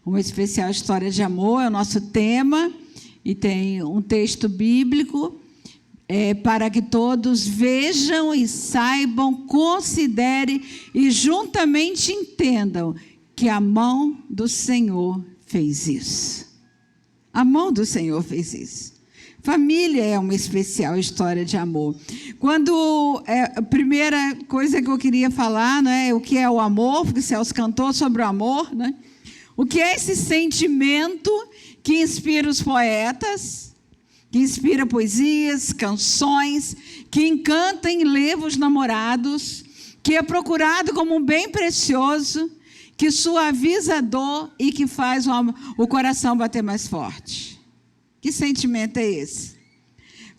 uma especial história de amor, é o nosso tema, e tem um texto bíblico, para que todos vejam e saibam, considerem e juntamente entendam que a mão do Senhor fez isso. A mão do Senhor fez isso. Família é uma especial história de amor. A primeira coisa que eu queria falar, né, o que é o amor, porque Celso cantou sobre o amor, né? O que é esse sentimento que inspira os poetas, que inspira poesias, canções, que encanta e leva os namorados, que é procurado como um bem precioso, que suaviza a dor e que faz o coração bater mais forte. Que sentimento é esse?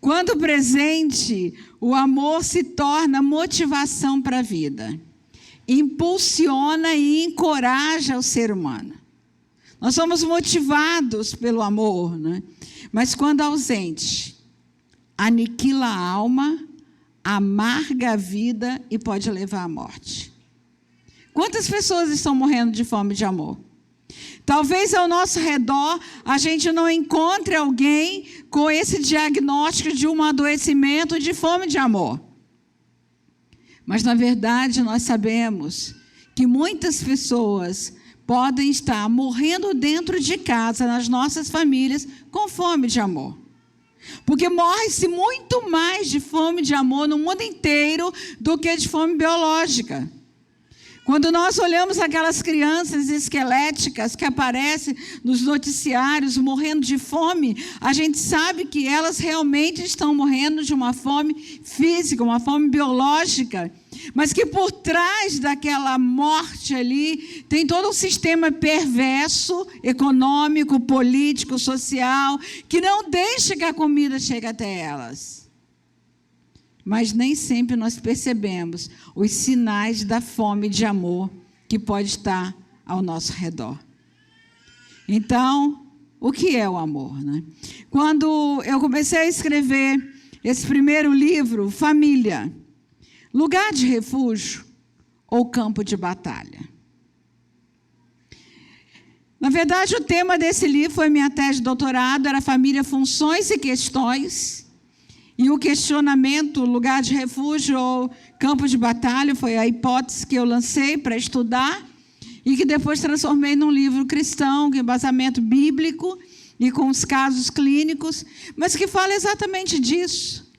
Quando presente, o amor se torna motivação para a vida, impulsiona e encoraja o ser humano. Nós somos motivados pelo amor, né? Mas quando ausente, aniquila a alma, amarga a vida e pode levar à morte. Quantas pessoas estão morrendo de fome de amor? Talvez ao nosso redor a gente não encontre alguém com esse diagnóstico de um adoecimento de fome de amor. Mas, na verdade, nós sabemos que muitas pessoas podem estar morrendo dentro de casa, nas nossas famílias, com fome de amor. Porque morre-se muito mais de fome de amor no mundo inteiro do que de fome biológica. Quando nós olhamos aquelas crianças esqueléticas que aparecem nos noticiários morrendo de fome, a gente sabe que elas realmente estão morrendo de uma fome física, uma fome biológica, mas que por trás daquela morte ali tem todo um sistema perverso, econômico, político, social, que não deixa que a comida chegue até elas. Mas nem sempre nós percebemos os sinais da fome de amor que pode estar ao nosso redor. Então, o que é o amor, né? Quando eu comecei a escrever esse primeiro livro, Família, lugar de refúgio ou campo de batalha? Na verdade, o tema desse livro foi minha tese de doutorado, era família, funções e questões. E o questionamento, lugar de refúgio ou campo de batalha, foi a hipótese que eu lancei para estudar e que depois transformei num livro cristão, com embasamento bíblico e com os casos clínicos, mas que fala exatamente disso.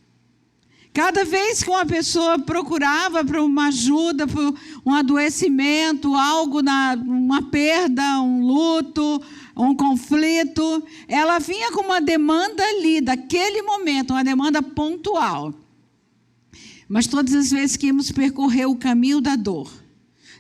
Cada vez que uma pessoa procurava por uma ajuda, por um adoecimento, uma perda, um luto, um conflito, ela vinha com uma demanda ali, daquele momento, uma demanda pontual. Mas todas as vezes que íamos percorrer o caminho da dor,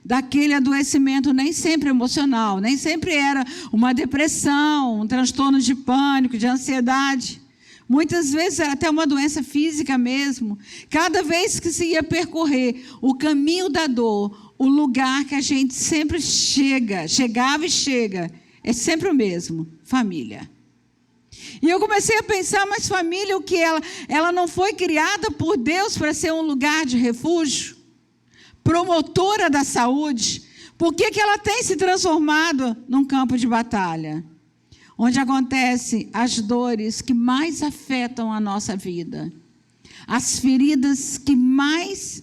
daquele adoecimento, nem sempre emocional, nem sempre era uma depressão, um transtorno de pânico, de ansiedade. Muitas vezes era até uma doença física mesmo. Cada vez que se ia percorrer o caminho da dor, o lugar que a gente sempre chegava e chega, é sempre o mesmo, família. E eu comecei a pensar, mas família, o que ela não foi criada por Deus para ser um lugar de refúgio? Promotora da saúde? Por que ela tem se transformado num campo de batalha? Onde acontecem as dores que mais afetam a nossa vida, as feridas que mais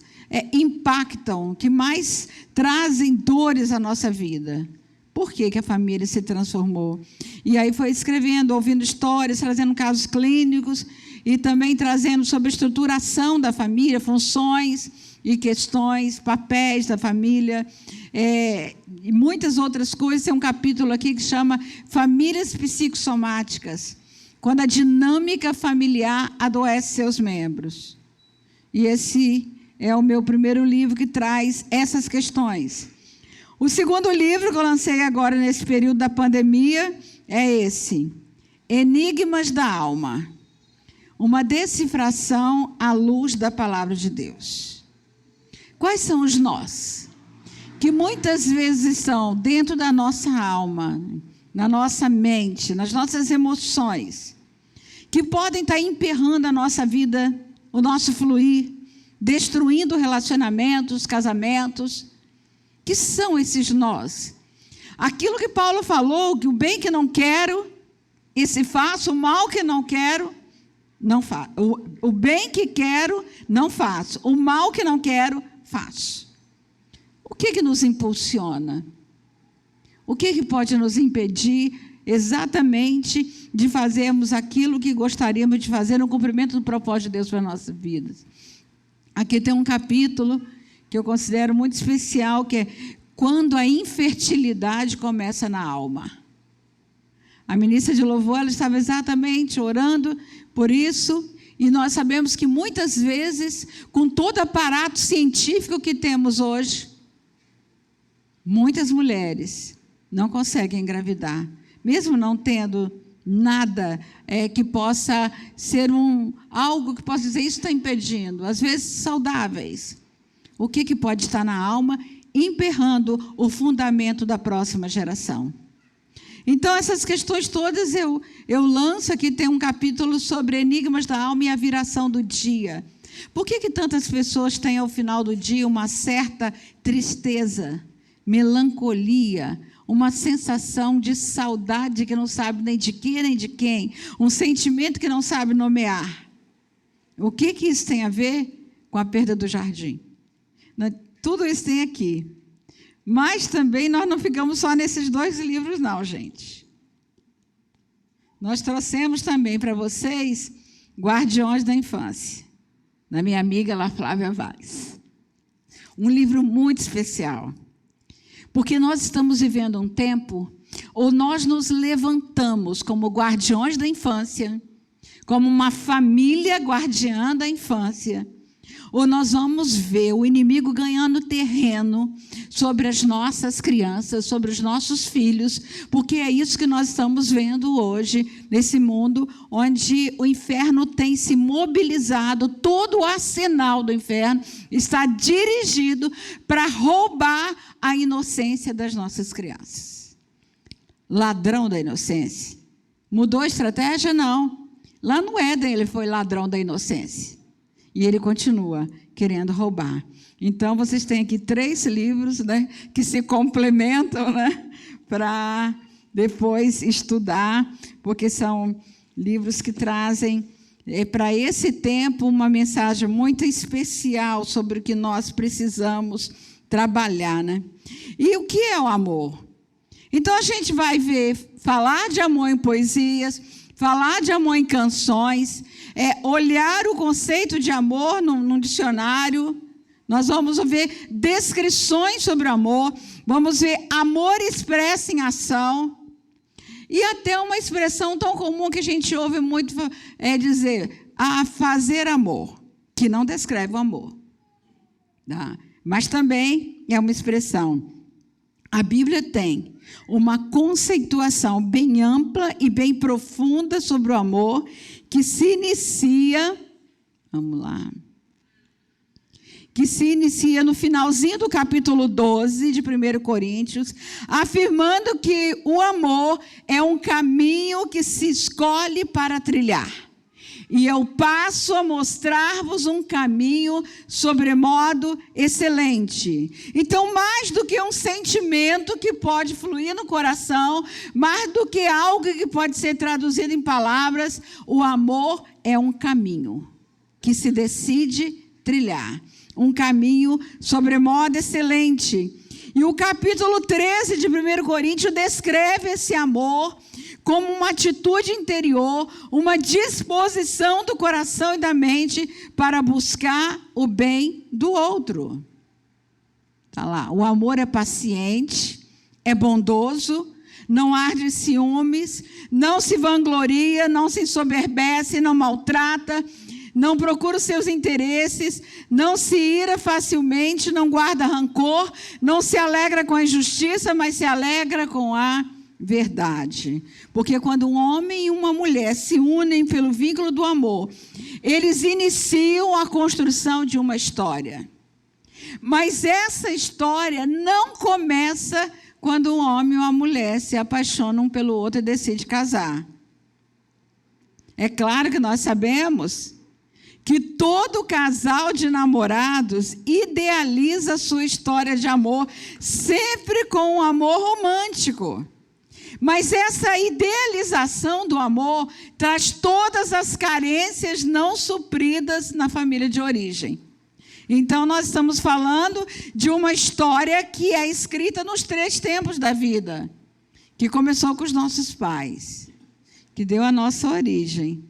impactam, que mais trazem dores à nossa vida. Por que a família se transformou? E aí foi escrevendo, ouvindo histórias, trazendo casos clínicos e também trazendo sobre a estruturação da família, funções e questões, papéis da família, e muitas outras coisas. Tem um capítulo aqui que chama Famílias Psicossomáticas, quando a dinâmica familiar adoece seus membros. E esse é o meu primeiro livro que traz essas questões. O segundo livro que eu lancei agora nesse período da pandemia é esse, Enigmas da Alma, uma decifração à luz da palavra de Deus. Quais são os nós que muitas vezes estão dentro da nossa alma, na nossa mente, nas nossas emoções, que podem estar emperrando a nossa vida, o nosso fluir, destruindo relacionamentos, casamentos? Que são esses nós? aquilo que Paulo falou, que o bem que não quero, esse faço, o mal que não quero, não faço. O bem que quero, não faço. O mal que não quero, faço. O que nos impulsiona? O que pode nos impedir exatamente de fazermos aquilo que gostaríamos de fazer no cumprimento do propósito de Deus para as nossas vidas? Aqui tem um capítulo que eu considero muito especial, que é quando a infertilidade começa na alma. A ministra de louvor, ela estava exatamente orando por isso, e nós sabemos que muitas vezes, com todo o aparato científico que temos hoje, muitas mulheres não conseguem engravidar, mesmo não tendo nada que possa ser algo que possa dizer, isso está impedindo, às vezes saudáveis. O que pode estar na alma, emperrando o fundamento da próxima geração? Então, essas questões todas eu lanço aqui, tem um capítulo sobre enigmas da alma e a viração do dia. Por que tantas pessoas têm, ao final do dia, uma certa tristeza, melancolia, uma sensação de saudade que não sabe nem de que nem de quem, um sentimento que não sabe nomear? O que isso tem a ver com a perda do jardim? Tudo isso tem aqui. Mas também nós não ficamos só nesses 2 livros, não, gente. Nós trouxemos também para vocês Guardiões da Infância, da minha amiga lá, Flávia Vaz. Um livro muito especial. Porque nós estamos vivendo um tempo, ou nós nos levantamos como guardiões da infância, como uma família guardiã da infância, ou nós vamos ver o inimigo ganhando terreno sobre as nossas crianças, sobre os nossos filhos, porque é isso que nós estamos vendo hoje, nesse mundo onde o inferno tem se mobilizado, todo o arsenal do inferno está dirigido para roubar a inocência das nossas crianças. Ladrão da inocência. Mudou a estratégia? Não. Lá no Éden ele foi ladrão da inocência. E ele continua querendo roubar. Então, vocês têm aqui 3 livros, né, que se complementam, né, para depois estudar, porque são livros que trazem para esse tempo uma mensagem muito especial sobre o que nós precisamos trabalhar, né? E o que é o amor? Então, a gente vai falar de amor em poesias, falar de amor em canções, olhar o conceito de amor num dicionário. Nós vamos ver descrições sobre o amor, vamos ver amor expresso em ação, e até uma expressão tão comum que a gente ouve muito dizer, fazer amor, que não descreve o amor, tá? Mas também é uma expressão. A Bíblia tem uma conceituação bem ampla e bem profunda sobre o amor, que se inicia, vamos lá, que se inicia no finalzinho do capítulo 12 de 1 Coríntios, afirmando que o amor é um caminho que se escolhe para trilhar. E eu passo a mostrar-vos um caminho sobremodo excelente. Então, mais do que um sentimento que pode fluir no coração, mais do que algo que pode ser traduzido em palavras, o amor é um caminho que se decide trilhar. Um caminho sobremodo excelente. E o capítulo 13 de 1 Coríntios descreve esse amor como uma atitude interior, uma disposição do coração e da mente para buscar o bem do outro. Está lá, o amor é paciente, é bondoso, não arde ciúmes, não se vangloria, não se ensoberbece, não maltrata, não procura os seus interesses, não se ira facilmente, não guarda rancor, não se alegra com a injustiça, mas se alegra com a verdade. Porque quando um homem e uma mulher se unem pelo vínculo do amor, eles iniciam a construção de uma história. Mas essa história não começa quando um homem e uma mulher se apaixonam um pelo outro e decidem casar. É claro que nós sabemos que todo casal de namorados idealiza sua história de amor, sempre com um amor romântico. Mas essa idealização do amor traz todas as carências não supridas na família de origem. Então, nós estamos falando de uma história que é escrita nos 3 tempos da vida, que começou com os nossos pais, que deu a nossa origem.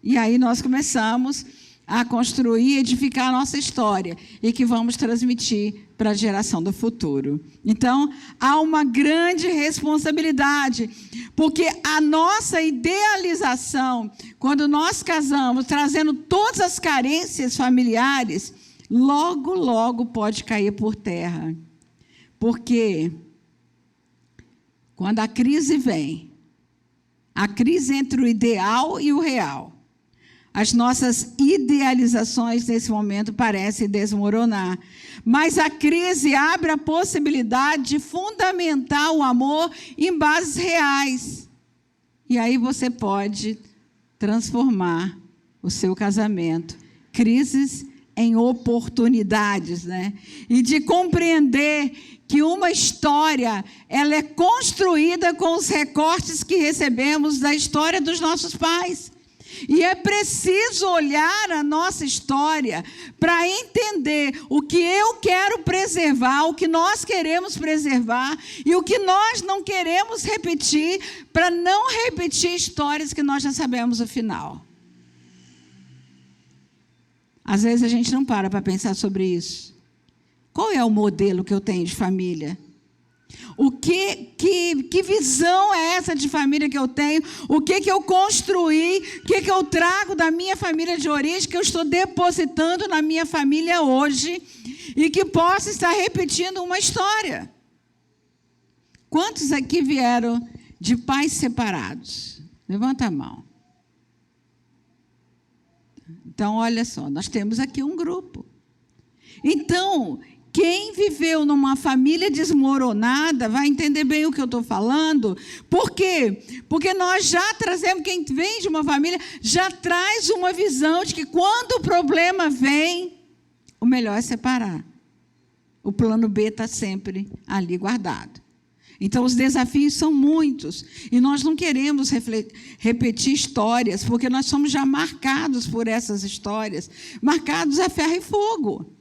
E aí nós começamos a construir, edificar a nossa história e que vamos transmitir para a geração do futuro. Então, há uma grande responsabilidade, porque a nossa idealização, quando nós casamos, trazendo todas as carências familiares, logo, logo pode cair por terra. Porque quando a crise vem, a crise entre o ideal e o real, as nossas idealizações nesse momento parecem desmoronar. Mas a crise abre a possibilidade de fundamentar o amor em bases reais. E aí você pode transformar o seu casamento. Crises em oportunidades, né? E de compreender que uma história, ela é construída com os recortes que recebemos da história dos nossos pais. E é preciso olhar a nossa história para entender o que eu quero preservar, o que nós queremos preservar e o que nós não queremos repetir, para não repetir histórias que nós já sabemos o final. Às vezes a gente não para pensar sobre isso. Qual é o modelo que eu tenho de família? Que visão é essa de família que eu tenho? O que eu construí? O que eu trago da minha família de origem, que eu estou depositando na minha família hoje e que possa estar repetindo uma história? Quantos aqui vieram de pais separados? Levanta a mão. Então, olha só, nós temos aqui um grupo. Então, quem viveu numa família desmoronada vai entender bem o que eu estou falando. Por quê? Porque nós já trazemos, quem vem de uma família, já traz uma visão de que quando o problema vem, o melhor é separar. O plano B está sempre ali guardado. Então, os desafios são muitos. E nós não queremos repetir histórias, porque nós somos já marcados por essas histórias, marcados a ferro e fogo.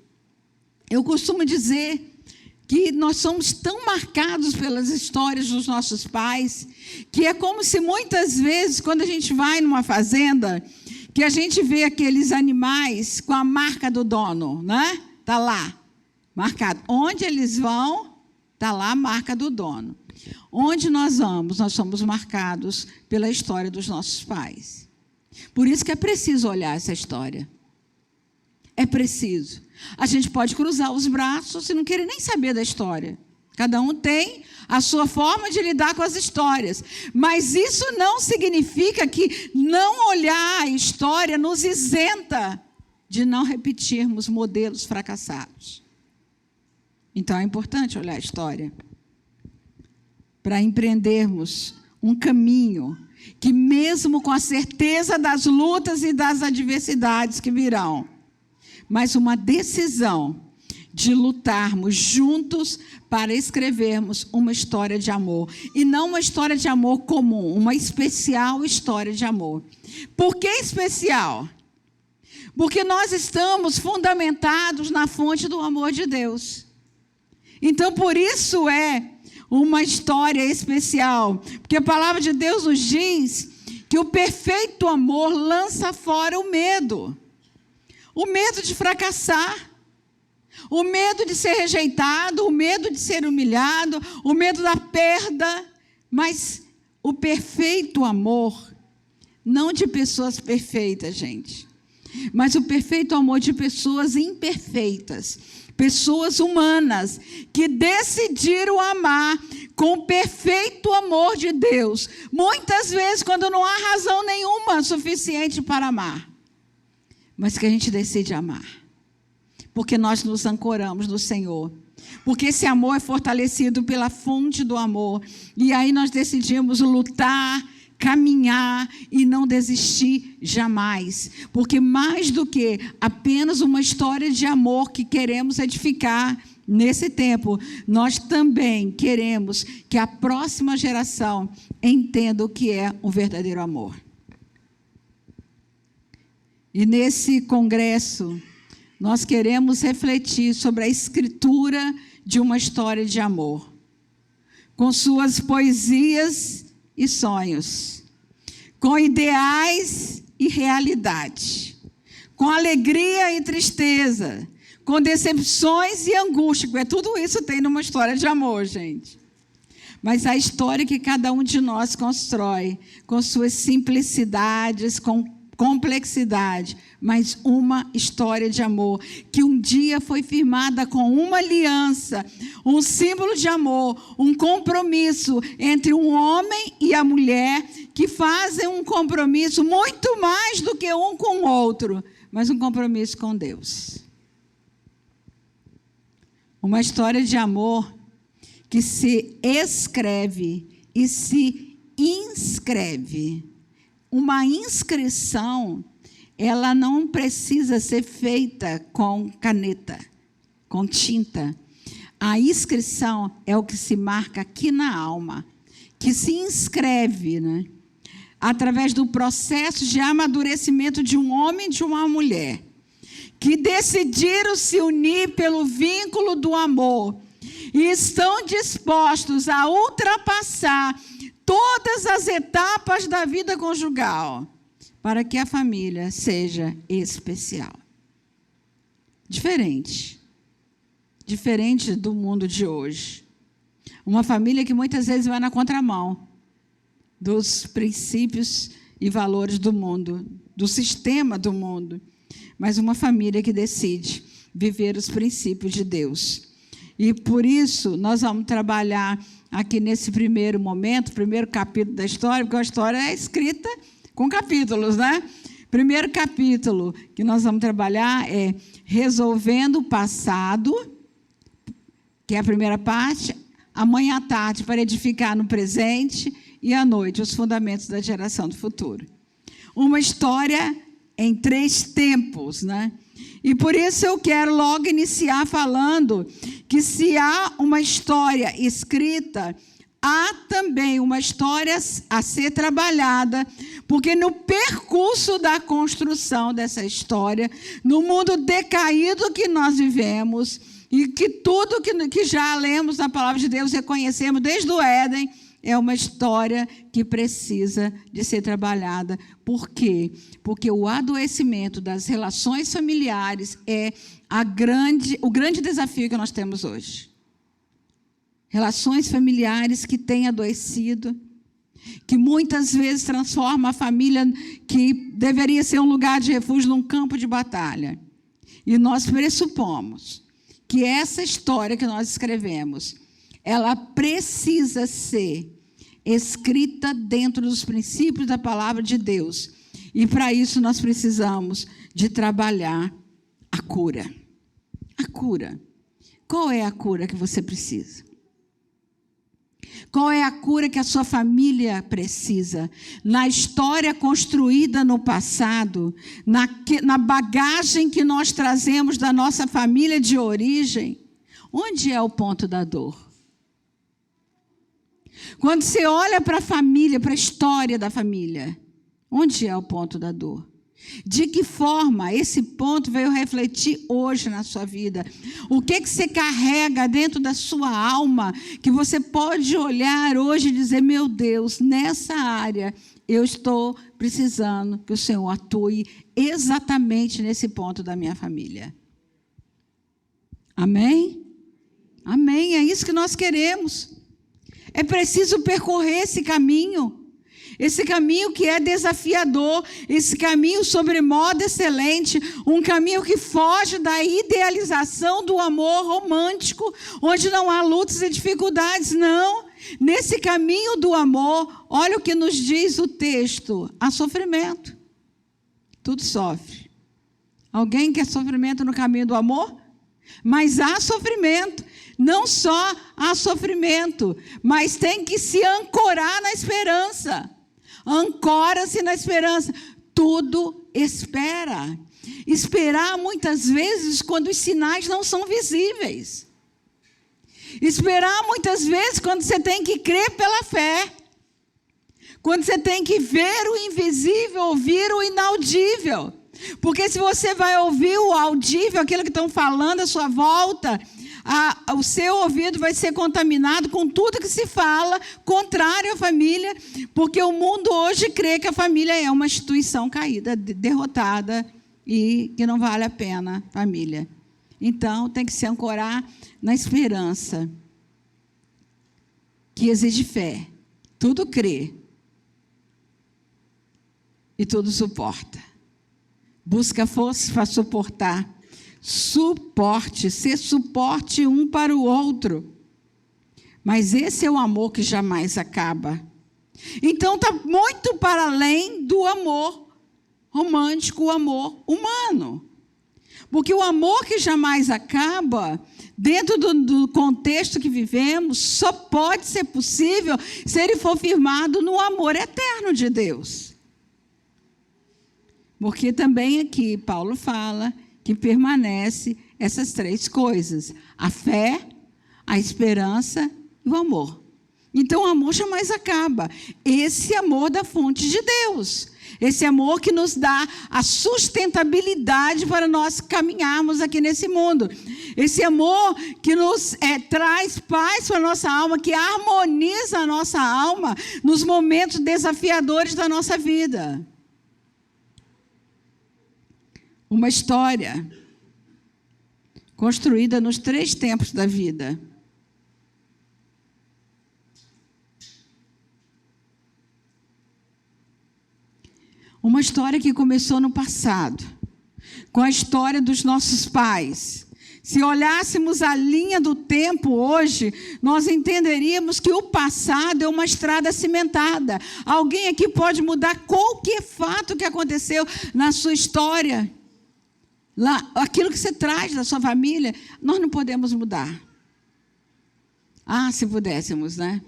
Eu costumo dizer que nós somos tão marcados pelas histórias dos nossos pais, que é como se muitas vezes, quando a gente vai numa fazenda, que a gente vê aqueles animais com a marca do dono, né? Está lá, marcado. Onde eles vão, está lá a marca do dono. Onde nós vamos, nós somos marcados pela história dos nossos pais. Por isso que é preciso olhar essa história. É preciso. A gente pode cruzar os braços e não querer nem saber da história. Cada um tem a sua forma de lidar com as histórias. Mas isso não significa que não olhar a história nos isenta de não repetirmos modelos fracassados. Então, é importante olhar a história para empreendermos um caminho que, mesmo com a certeza das lutas e das adversidades que virão, mas uma decisão de lutarmos juntos para escrevermos uma história de amor. E não uma história de amor comum, uma especial história de amor. Por que especial? Porque nós estamos fundamentados na fonte do amor de Deus. Então, por isso é uma história especial. Porque a palavra de Deus nos diz que o perfeito amor lança fora o medo. O medo de fracassar, o medo de ser rejeitado, o medo de ser humilhado, o medo da perda. Mas o perfeito amor, não de pessoas perfeitas, gente, mas o perfeito amor de pessoas imperfeitas, pessoas humanas, que decidiram amar com o perfeito amor de Deus. Muitas vezes, quando não há razão nenhuma suficiente para amar, mas que a gente decide amar, porque nós nos ancoramos no Senhor, porque esse amor é fortalecido pela fonte do amor, e aí nós decidimos lutar, caminhar e não desistir jamais. Porque mais do que apenas uma história de amor que queremos edificar nesse tempo, nós também queremos que a próxima geração entenda o que é um verdadeiro amor. E nesse congresso, nós queremos refletir sobre a escritura de uma história de amor, com suas poesias e sonhos, com ideais e realidade, com alegria e tristeza, com decepções e angústia, porque tudo isso tem numa história de amor, gente. Mas a história que cada um de nós constrói, com suas simplicidades, com complexidade, mas uma história de amor, que um dia foi firmada com uma aliança, um símbolo de amor, um compromisso entre um homem e a mulher, que fazem um compromisso muito mais do que um com o outro, mas um compromisso com Deus. Uma história de amor que se escreve e se inscreve. Uma inscrição, ela não precisa ser feita com caneta, com tinta. A inscrição é o que se marca aqui na alma, que se inscreve, né? Através do processo de amadurecimento de um homem e de uma mulher, que decidiram se unir pelo vínculo do amor e estão dispostos a ultrapassar todas as etapas da vida conjugal para que a família seja especial. Diferente do mundo de hoje. Uma família que muitas vezes vai na contramão dos princípios e valores do mundo, do sistema do mundo, mas uma família que decide viver os princípios de Deus. E por isso nós vamos trabalhar aqui nesse primeiro momento, primeiro capítulo da história, porque a história é escrita com capítulos, né? Primeiro capítulo que nós vamos trabalhar é resolvendo o passado, que é a primeira parte, amanhã à tarde para edificar no presente e à noite os fundamentos da geração do futuro. Uma história em 3 tempos, né? E por isso eu quero logo iniciar falando que se há uma história escrita, há também uma história a ser trabalhada, porque no percurso da construção dessa história, no mundo decaído que nós vivemos, e que tudo que já lemos na palavra de Deus, reconhecemos desde o Éden, é uma história que precisa de ser trabalhada. Por quê? Porque o adoecimento das relações familiares é o grande desafio que nós temos hoje. Relações familiares que têm adoecido, que muitas vezes transformam a família que deveria ser um lugar de refúgio num campo de batalha. E nós pressupomos que essa história que nós escrevemos, ela precisa ser escrita dentro dos princípios da palavra de Deus. E para isso nós precisamos de trabalhar a cura. A cura. Qual é a cura que você precisa? Qual é a cura que a sua família precisa? Na história construída no passado, na bagagem que nós trazemos da nossa família de origem, onde é o ponto da dor? Quando você olha para a família, para a história da família, onde é o ponto da dor? De que forma esse ponto veio refletir hoje na sua vida? O que você carrega dentro da sua alma que você pode olhar hoje e dizer, meu Deus, nessa área eu estou precisando que o Senhor atue exatamente nesse ponto da minha família. Amém? Amém, é isso que nós queremos. É preciso percorrer esse caminho que é desafiador, esse caminho sobremodo excelente, um caminho que foge da idealização do amor romântico, onde não há lutas e dificuldades, não. Nesse caminho do amor, olha o que nos diz o texto, há sofrimento. Tudo sofre. Alguém quer sofrimento no caminho do amor? Mas há sofrimento. Não só há sofrimento, mas tem que se ancorar na esperança. Ancora-se na esperança. Tudo espera. Esperar muitas vezes quando os sinais não são visíveis. Esperar muitas vezes quando você tem que crer pela fé. Quando você tem que ver o invisível, ouvir o inaudível. Porque se você vai ouvir o audível, aquilo que estão falando à sua volta, o seu ouvido vai ser contaminado com tudo que se fala, contrário à família, porque o mundo hoje crê que a família é uma instituição caída, derrotada e que não vale a pena, família. Então, tem que se ancorar na esperança, que exige fé. Tudo crê e tudo suporta. Busca força para suportar. Suporte, ser suporte um para o outro. Mas esse é o amor que jamais acaba. Então, está muito para além do amor romântico, o amor humano. Porque o amor que jamais acaba, dentro do contexto que vivemos, só pode ser possível se ele for firmado no amor eterno de Deus. Porque também aqui Paulo fala que permanece essas três coisas: a fé, a esperança e o amor. Então o amor jamais acaba. Esse amor da fonte de Deus. Esse amor que nos dá a sustentabilidade para nós caminharmos aqui nesse mundo. Esse amor que nos traz paz para a nossa alma, que harmoniza a nossa alma nos momentos desafiadores da nossa vida. Uma história construída nos 3 tempos da vida. Uma história que começou no passado, com a história dos nossos pais. Se olhássemos a linha do tempo hoje, nós entenderíamos que o passado é uma estrada cimentada. Alguém aqui pode mudar qualquer fato que aconteceu na sua história. Lá, aquilo que você traz da sua família, nós não podemos mudar. Ah, se pudéssemos, né?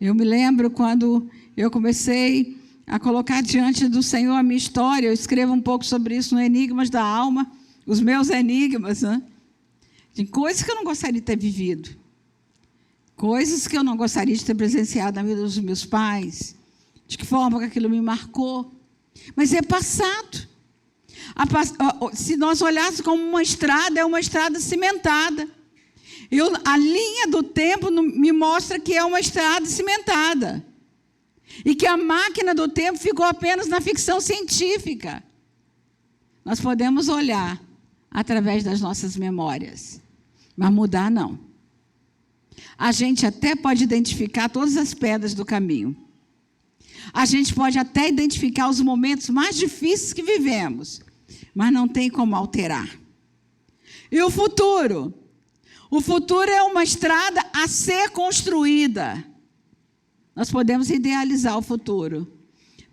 Eu me lembro quando eu comecei a colocar diante do Senhor a minha história. Eu escrevo um pouco sobre isso no Enigmas da Alma, os meus enigmas, né? De coisas que eu não gostaria de ter vivido, coisas que eu não gostaria de ter presenciado na vida dos meus pais, de que forma que aquilo me marcou. Mas é passado. Se nós olhássemos como uma estrada, é uma estrada cimentada. A linha do tempo me mostra que é uma estrada cimentada. E que a máquina do tempo ficou apenas na ficção científica. Nós podemos olhar através das nossas memórias, mas mudar não. A gente até pode identificar todas as pedras do caminho. A gente pode até identificar os momentos mais difíceis que vivemos, mas não tem como alterar. E o futuro? O futuro é uma estrada a ser construída. Nós podemos idealizar o futuro.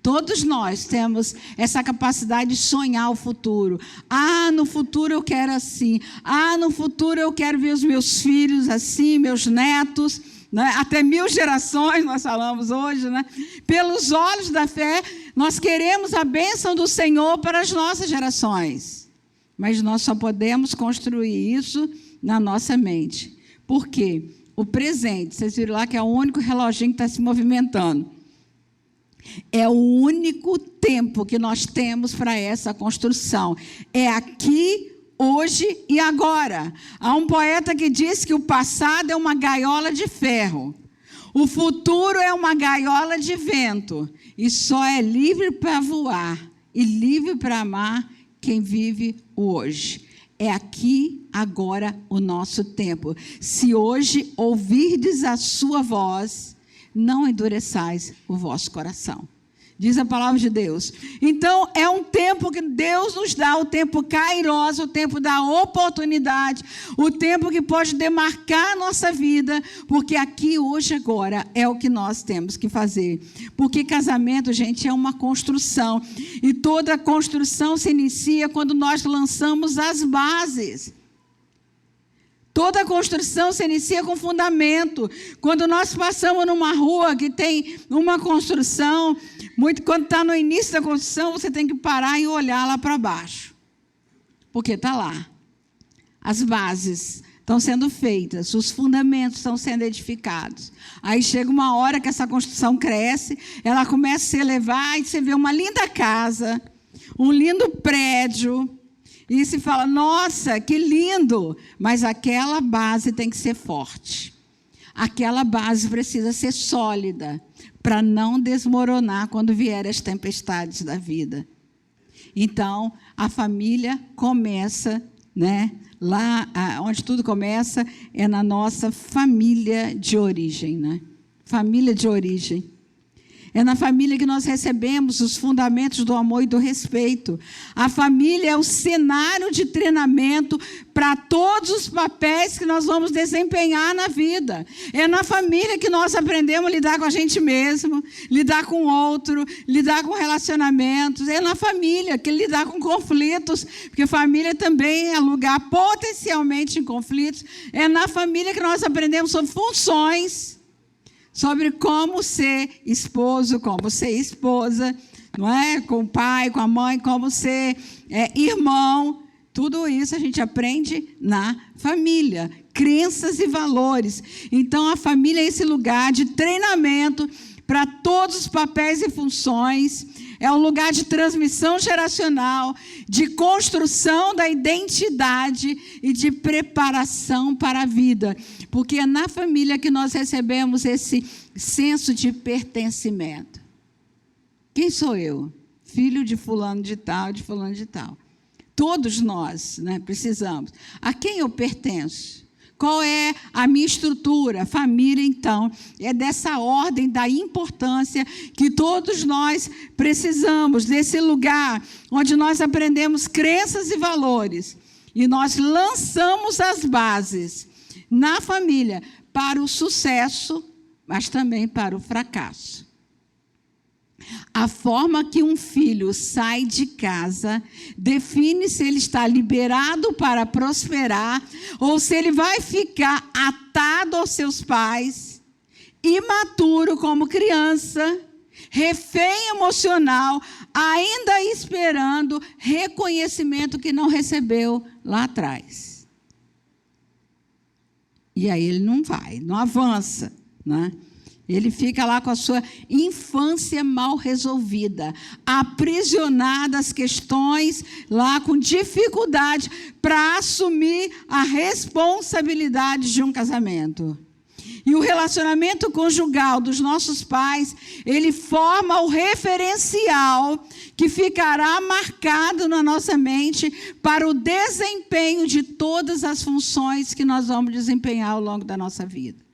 Todos nós temos essa capacidade de sonhar o futuro. Ah, no futuro eu quero assim. Ah, no futuro eu quero ver os meus filhos assim, meus netos, né? Até 1000 gerações, nós falamos hoje, né? Pelos olhos da fé, nós queremos a bênção do Senhor para as nossas gerações. Mas nós só podemos construir isso na nossa mente. Por quê? O presente, vocês viram lá que é o único reloginho que está se movimentando. É o único tempo que nós temos para essa construção. É aqui, hoje e agora. Há um poeta que diz que o passado é uma gaiola de ferro. O futuro é uma gaiola de vento. E só é livre para voar e livre para amar quem vive o hoje. É aqui, agora, o nosso tempo. Se hoje ouvirdes a sua voz, não endureçais o vosso coração. Diz a palavra de Deus. Então, é um tempo que Deus nos dá, o tempo kairos, o tempo da oportunidade, o tempo que pode demarcar a nossa vida, porque aqui, hoje, agora, é o que nós temos que fazer. Porque casamento, gente, é uma construção. E toda construção se inicia quando nós lançamos as bases. Toda construção se inicia com fundamento. Quando nós passamos numa rua que tem uma construção, quando está no início da construção, você tem que parar e olhar lá para baixo. Porque está lá. As bases estão sendo feitas, os fundamentos estão sendo edificados. Aí chega uma hora que essa construção cresce, ela começa a se elevar, e você vê uma linda casa, um lindo prédio, e se fala, nossa, que lindo! Mas aquela base tem que ser forte. Aquela base precisa ser sólida, para não desmoronar quando vierem as tempestades da vida. Então, a família começa, lá onde tudo começa é na nossa família de origem, Família de origem. É na família que nós recebemos os fundamentos do amor e do respeito. A família é o cenário de treinamento para todos os papéis que nós vamos desempenhar na vida. É na família que nós aprendemos a lidar com a gente mesmo, lidar com o outro, lidar com relacionamentos. É na família que lidar com conflitos, porque família também é lugar potencialmente em conflitos. É na família que nós aprendemos sobre funções, sobre como ser esposo, como ser esposa, não é? Com o pai, com a mãe, como ser irmão. Tudo isso a gente aprende na família. Crenças e valores. Então, a família é esse lugar de treinamento para todos os papéis e funções. É um lugar de transmissão geracional, de construção da identidade e de preparação para a vida. Porque é na família que nós recebemos esse senso de pertencimento. Quem sou eu? Filho de fulano de tal, de fulano de tal. Todos nós, precisamos. A quem eu pertenço? Qual é a minha estrutura? Família, então, é dessa ordem da importância que todos nós precisamos, desse lugar onde nós aprendemos crenças e valores. E nós lançamos as bases na família para o sucesso, mas também para o fracasso. A forma que um filho sai de casa define se ele está liberado para prosperar ou se ele vai ficar atado aos seus pais, imaturo como criança, refém emocional, ainda esperando reconhecimento que não recebeu lá atrás. E aí ele não vai, não avança, Ele fica lá com a sua infância mal resolvida, aprisionado às questões, lá com dificuldade para assumir a responsabilidade de um casamento. E o relacionamento conjugal dos nossos pais, ele forma o referencial que ficará marcado na nossa mente para o desempenho de todas as funções que nós vamos desempenhar ao longo da nossa vida.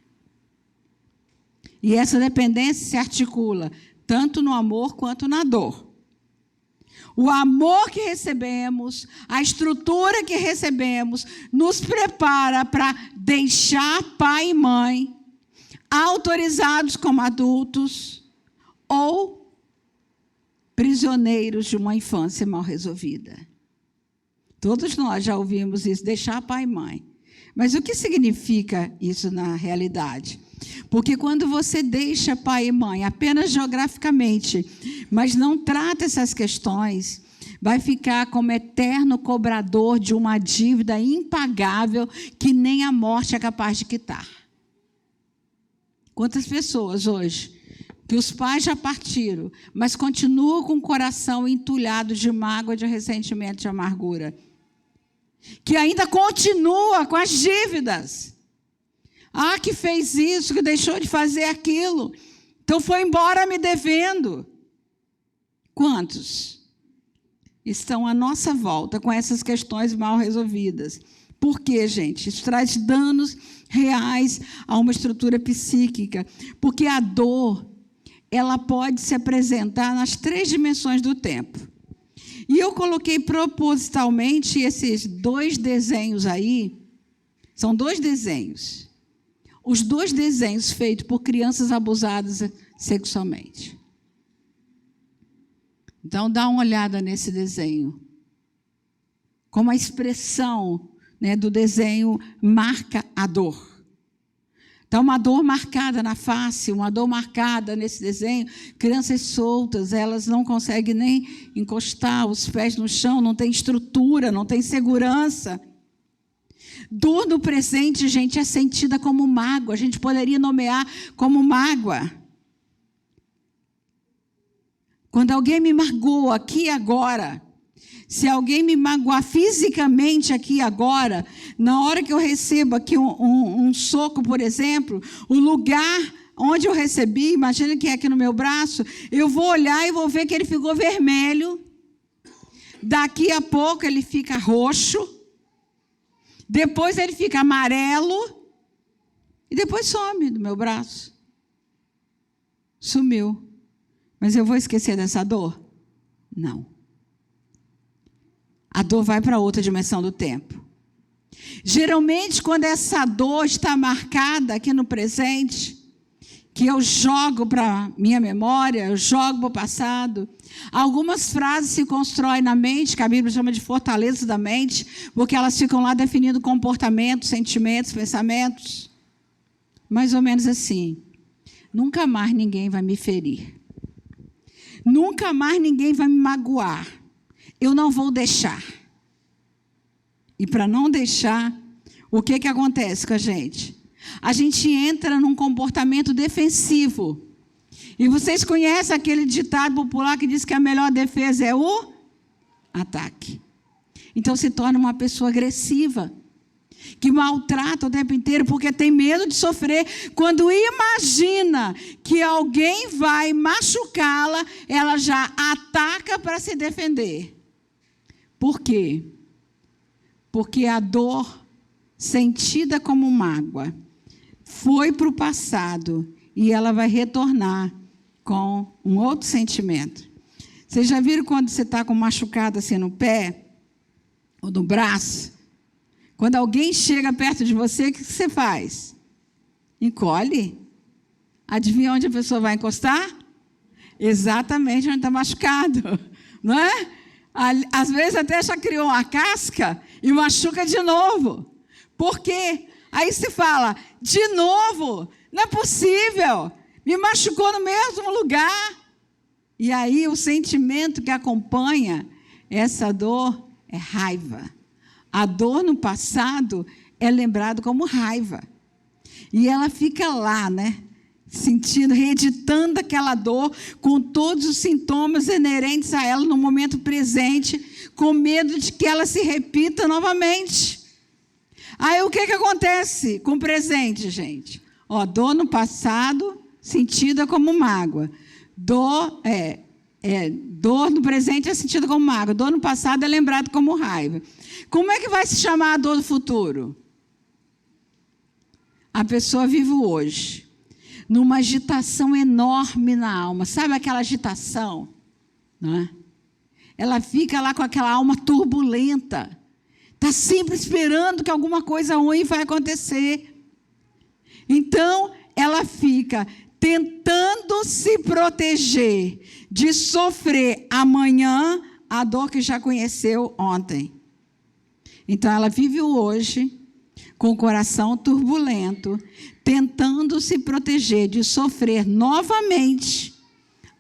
E essa dependência se articula tanto no amor quanto na dor. O amor que recebemos, a estrutura que recebemos, nos prepara para deixar pai e mãe, autorizados como adultos, ou prisioneiros de uma infância mal resolvida. Todos nós já ouvimos isso, deixar pai e mãe. Mas o que significa isso na realidade? Porque quando você deixa pai e mãe apenas geograficamente, mas não trata essas questões, vai ficar como eterno cobrador de uma dívida impagável que nem a morte é capaz de quitar. Quantas pessoas hoje, que os pais já partiram, mas continuam com o coração entulhado de mágoa, de ressentimento, de amargura, que ainda continua com as dívidas. Que fez isso, que deixou de fazer aquilo, então foi embora me devendo. Quantos estão à nossa volta com essas questões mal resolvidas? Por quê, gente? Isso traz danos reais a uma estrutura psíquica, porque a dor, ela pode se apresentar nas 3 dimensões do tempo. E eu coloquei propositalmente esses 2 desenhos aí, são 2 desenhos. Os 2 desenhos feitos por crianças abusadas sexualmente. Então, dá uma olhada nesse desenho. Como a expressão né, do desenho marca a dor. Então, uma dor marcada na face, uma dor marcada nesse desenho. Crianças soltas, elas não conseguem nem encostar os pés no chão, não tem estrutura, não tem segurança. Dor no presente, gente, é sentida como mágoa. A gente poderia nomear como mágoa. Quando alguém me magoa aqui e agora, se alguém me magoar fisicamente aqui e agora, na hora que eu recebo aqui um soco, por exemplo, o lugar onde eu recebi, imagina que é aqui no meu braço, eu vou olhar e vou ver que ele ficou vermelho. Daqui a pouco ele fica roxo. Depois ele fica amarelo. E depois some do meu braço. Sumiu. Mas eu vou esquecer dessa dor? Não. A dor vai para outra dimensão do tempo. Geralmente, quando essa dor está marcada aqui no presente, que eu jogo para minha memória, eu jogo para o passado, algumas frases se constroem na mente, que a Bíblia chama de fortalezas da mente, porque elas ficam lá definindo comportamentos, sentimentos, pensamentos. Mais ou menos assim. Nunca mais ninguém vai me ferir. Nunca mais ninguém vai me magoar. Eu não vou deixar. E para não deixar, o que acontece com a gente? A gente entra num comportamento defensivo. E vocês conhecem aquele ditado popular que diz que a melhor defesa é o ataque. Então se torna uma pessoa agressiva, que maltrata o tempo inteiro porque tem medo de sofrer. Quando imagina que alguém vai machucá-la, ela já ataca para se defender. Por quê? Porque a dor, sentida como mágoa, foi para o passado e ela vai retornar com um outro sentimento. Vocês já viram quando você está com machucado assim no pé ou no braço? Quando alguém chega perto de você, o que você faz? Encolhe. Adivinha onde a pessoa vai encostar? Exatamente onde está machucado, não é? Às vezes até já criou uma casca e machuca de novo. Por quê? Aí se fala, de novo? Não é possível. Me machucou no mesmo lugar. E aí o sentimento que acompanha essa dor é raiva. A dor no passado é lembrada como raiva. E ela fica lá, né? Sentindo, reeditando aquela dor com todos os sintomas inerentes a ela no momento presente, com medo de que ela se repita novamente. Aí o que acontece com o presente, gente? Dor no passado, sentida como mágoa. Dor no presente é sentida como mágoa. Dor no passado é lembrada como raiva. Como é que vai se chamar a dor do futuro? A pessoa vive o hoje numa agitação enorme na alma. Sabe aquela agitação? Não é? Ela fica lá com aquela alma turbulenta. Está sempre esperando que alguma coisa ruim vai acontecer. Então, ela fica tentando se proteger de sofrer amanhã a dor que já conheceu ontem. Então, ela vive o hoje com o coração turbulento, tentando se proteger de sofrer novamente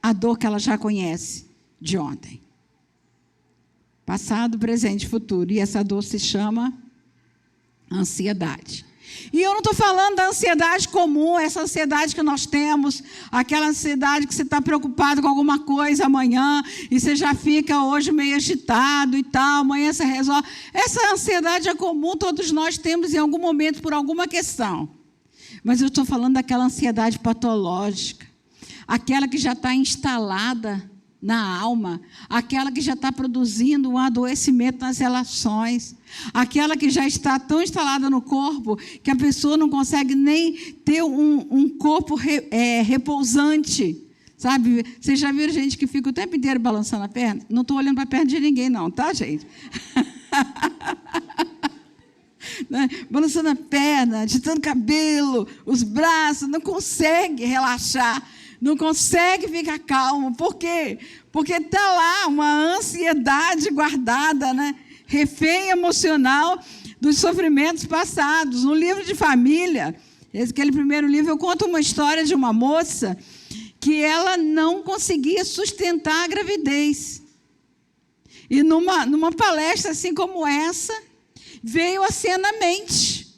a dor que ela já conhece de ontem. Passado, presente e futuro. E essa dor se chama ansiedade. E eu não estou falando da ansiedade comum, essa ansiedade que nós temos, aquela ansiedade que você está preocupado com alguma coisa amanhã, e você já fica hoje meio agitado e tal, amanhã você resolve. Essa ansiedade é comum, todos nós temos em algum momento por alguma questão. Mas eu estou falando daquela ansiedade patológica, aquela que já está instalada na alma, aquela que já está produzindo um adoecimento nas relações, aquela que já está tão instalada no corpo que a pessoa não consegue nem ter um corpo repousante, sabe? Vocês já viram gente que fica o tempo inteiro balançando a perna? Não estou olhando para a perna de ninguém não, tá, gente? Balançando a perna, agitando o cabelo, os braços, não consegue relaxar, não consegue ficar calmo. Por quê? Porque está lá uma ansiedade guardada, né? Refém emocional, dos sofrimentos passados. No livro de família, aquele primeiro livro, eu conto uma história de uma moça que ela não conseguia sustentar a gravidez. E numa palestra assim como essa, veio a cena à mente.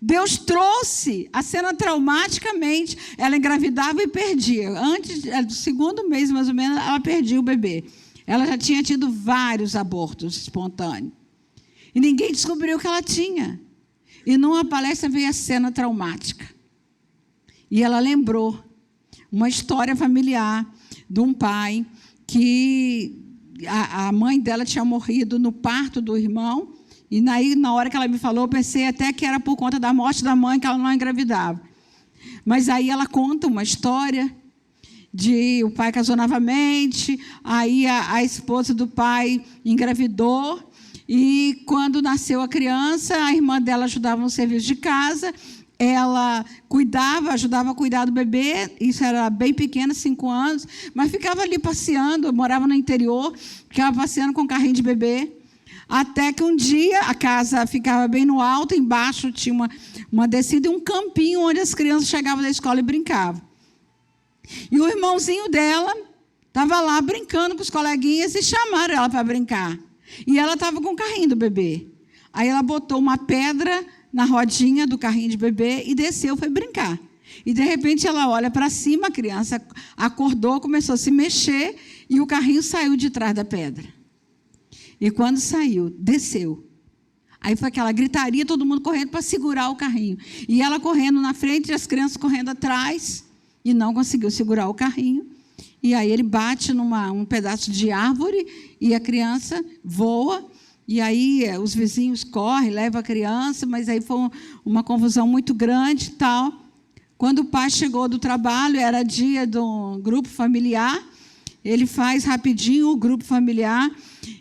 Deus trouxe a cena traumaticamente. Ela engravidava e perdia. Antes do segundo mês, mais ou menos, ela perdia o bebê. Ela já tinha tido vários abortos espontâneos. E ninguém descobriu o que ela tinha. E numa palestra veio a cena traumática. E ela lembrou uma história familiar de um pai que a mãe dela tinha morrido no parto do irmão. E na hora que ela me falou, eu pensei até que era por conta da morte da mãe que ela não engravidava. Mas aí ela conta uma história de o pai casou novamente, aí a esposa do pai engravidou, e quando nasceu a criança, a irmã dela ajudava no serviço de casa, ela ajudava a cuidar do bebê, isso era bem pequena, 5 anos, mas ficava ali passeando, eu morava no interior, ficava passeando com um carrinho de bebê. Até que um dia a casa ficava bem no alto, embaixo tinha uma descida e um campinho onde as crianças chegavam da escola e brincavam. E o irmãozinho dela estava lá brincando com os coleguinhas e chamaram ela para brincar. E ela estava com o carrinho do bebê. Aí ela botou uma pedra na rodinha do carrinho de bebê e desceu, foi brincar. E de repente ela olha para cima, a criança acordou, começou a se mexer e o carrinho saiu de trás da pedra. E quando saiu, desceu. Aí foi aquela gritaria, todo mundo correndo para segurar o carrinho. E ela correndo na frente e as crianças correndo atrás. E não conseguiu segurar o carrinho. E aí ele bate num pedaço de árvore e a criança voa. E aí os vizinhos correm, levam a criança, mas aí foi uma confusão muito grande e tal. Quando o pai chegou do trabalho, era dia do grupo familiar. Ele faz rapidinho o grupo familiar.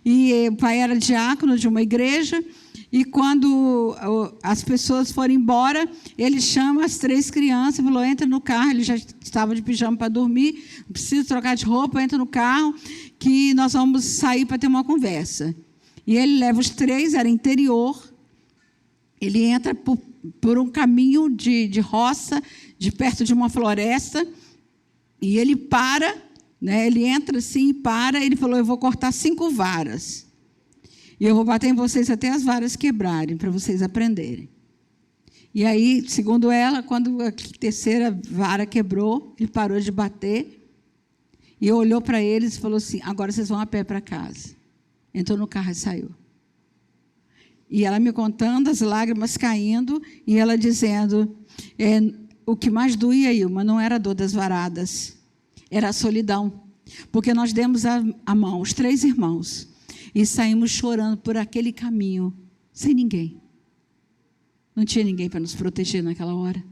E o pai era diácono de uma igreja, e quando as pessoas foram embora, ele chama as 3 crianças e falou, entra no carro, ele já estava de pijama para dormir, não precisa trocar de roupa, entra no carro, que nós vamos sair para ter uma conversa. E ele leva os 3, era interior, ele entra por um caminho de roça, de perto de uma floresta, e ele para, ele entra assim e para, ele falou, eu vou cortar 5 varas. E eu vou bater em vocês até as varas quebrarem, para vocês aprenderem. E aí, segundo ela, quando a 3ª vara quebrou, ele parou de bater, e olhou para eles e falou assim, agora vocês vão a pé para casa. Entrou no carro e saiu. E ela me contando, as lágrimas caindo, e ela dizendo, o que mais doía, Ilma, não era a dor das varadas, era a solidão, porque nós demos a mão, os 3 irmãos, e saímos chorando por aquele caminho, sem ninguém. Não tinha ninguém para nos proteger naquela hora.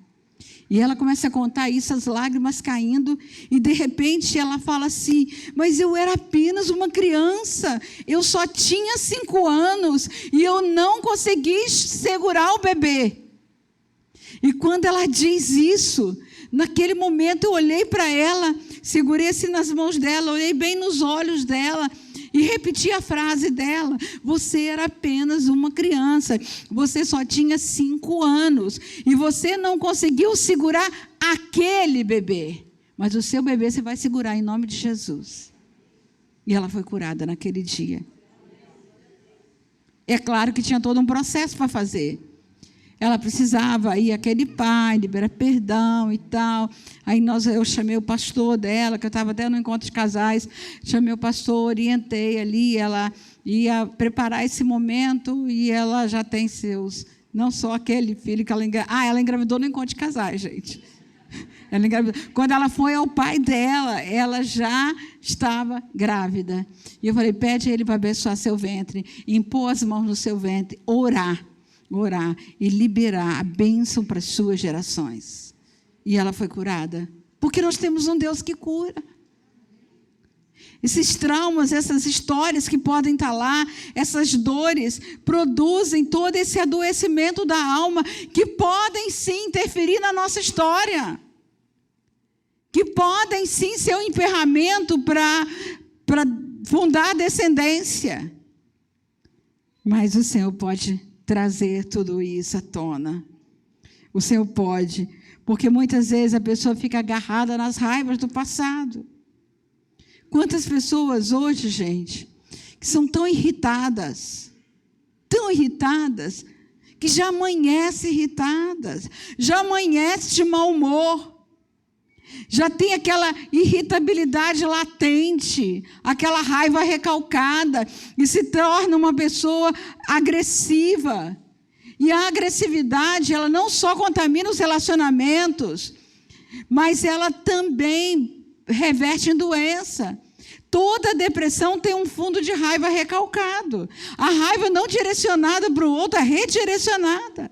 E ela começa a contar isso, as lágrimas caindo, e de repente ela fala assim, mas eu era apenas uma criança, eu só tinha 5 anos, e eu não consegui segurar o bebê. E quando ela diz isso, naquele momento eu olhei para ela, segurei assim nas mãos dela, olhei bem nos olhos dela e repeti a frase dela, você era apenas uma criança, você só tinha 5 anos e você não conseguiu segurar aquele bebê, mas o seu bebê você vai segurar em nome de Jesus. E ela foi curada naquele dia. É claro que tinha todo um processo para fazer. Ela precisava ir àquele pai, liberar perdão e tal. Aí eu chamei o pastor dela, que eu estava até no encontro de casais, chamei o pastor, orientei ali, ela ia preparar esse momento e ela já tem não só aquele filho que ela engravidou no encontro de casais, gente. Ela engravidou. Quando ela foi ao pai dela, ela já estava grávida. E eu falei, pede a ele para abençoar seu ventre, impor as mãos no seu ventre, orar e liberar a bênção para as suas gerações. E ela foi curada. Porque nós temos um Deus que cura. Esses traumas, essas histórias que podem estar lá, essas dores, produzem todo esse adoecimento da alma, que podem sim interferir na nossa história. Que podem sim ser um emperramento para fundar a descendência. Mas o Senhor pode trazer tudo isso à tona. O Senhor pode, porque muitas vezes a pessoa fica agarrada nas raivas do passado. Quantas pessoas hoje, gente, que são tão irritadas, que já amanhecem irritadas, já amanhecem de mau humor, já tem aquela irritabilidade latente, aquela raiva recalcada, e se torna uma pessoa agressiva. E a agressividade, ela não só contamina os relacionamentos, mas ela também reverte em doença. Toda depressão tem um fundo de raiva recalcado. A raiva não direcionada para o outro, é redirecionada.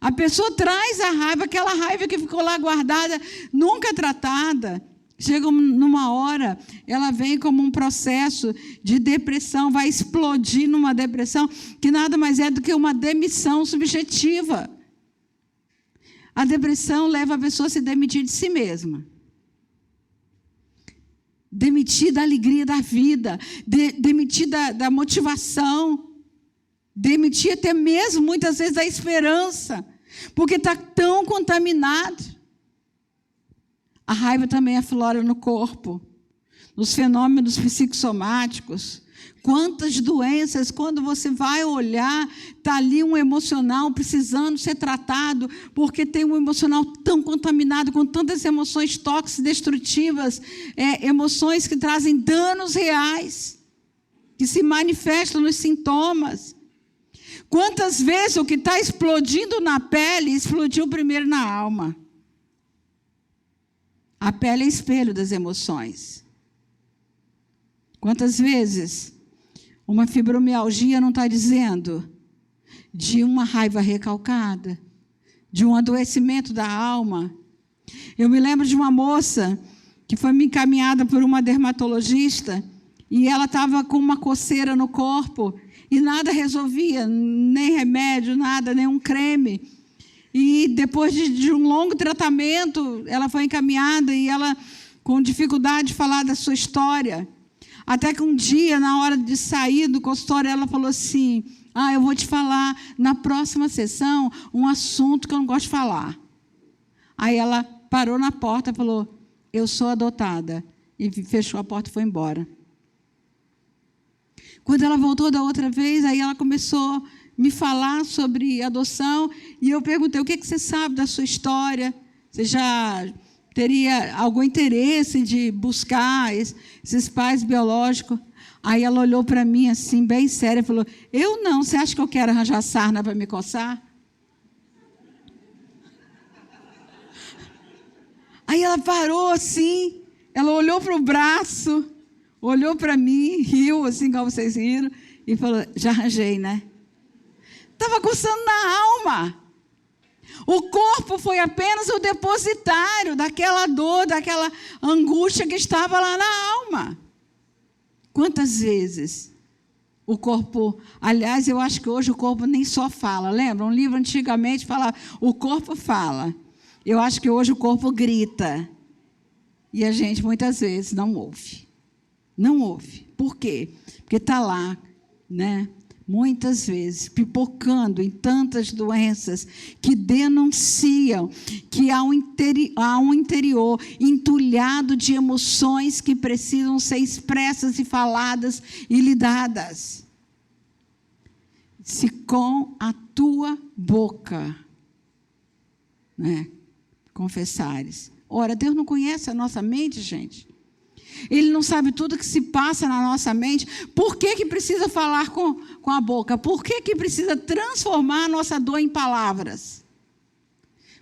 A pessoa traz a raiva, aquela raiva que ficou lá guardada, nunca tratada. Chega numa hora, ela vem como um processo de depressão, vai explodir numa depressão, que nada mais é do que uma demissão subjetiva. A depressão leva a pessoa a se demitir de si mesma. Demitir da alegria da vida, demitir da motivação, demitir até mesmo, muitas vezes, da esperança, porque está tão contaminado. A raiva também aflora no corpo, nos fenômenos psicossomáticos. Quantas doenças, quando você vai olhar, está ali um emocional precisando ser tratado, porque tem um emocional tão contaminado, com tantas emoções tóxicas, destrutivas, emoções que trazem danos reais, que se manifestam nos sintomas. Quantas vezes o que está explodindo na pele, explodiu primeiro na alma? A pele é espelho das emoções. Quantas vezes uma fibromialgia não está dizendo de uma raiva recalcada, de um adoecimento da alma? Eu me lembro de uma moça que foi me encaminhada por uma dermatologista e ela estava com uma coceira no corpo e nada resolvia, nem remédio, nada, nem um creme. E depois de um longo tratamento, ela foi encaminhada e ela, com dificuldade de falar da sua história, até que um dia, na hora de sair do consultório, ela falou assim: eu vou te falar na próxima sessão um assunto que eu não gosto de falar. Aí ela parou na porta e falou: eu sou adotada. E fechou a porta e foi embora. Quando ela voltou da outra vez, aí ela começou a me falar sobre adoção, e eu perguntei: o que você sabe da sua história? Você já teria algum interesse de buscar esses pais biológicos? Aí ela olhou para mim assim, bem séria, e falou: eu não, você acha que eu quero arranjar sarna para me coçar? Aí ela parou assim, ela olhou para o braço, olhou para mim, riu assim, igual vocês riram, e falou: já arranjei, né? Estava coçando na alma. O corpo foi apenas o depositário daquela dor, daquela angústia que estava lá na alma. Quantas vezes o corpo... Aliás, eu acho que hoje o corpo nem só fala. Lembra? Um livro antigamente falava: o corpo fala. Eu acho que hoje o corpo grita. E a gente muitas vezes não ouve. Não ouve. Por quê? Porque está lá, né? Muitas vezes, pipocando em tantas doenças que denunciam que há um interior entulhado de emoções que precisam ser expressas e faladas e lidadas. Se com a tua boca, né, confessares. Ora, Deus não conhece a nossa mente, gente. Ele não sabe tudo que se passa na nossa mente. Por que precisa falar com a boca? Por que precisa transformar a nossa dor em palavras?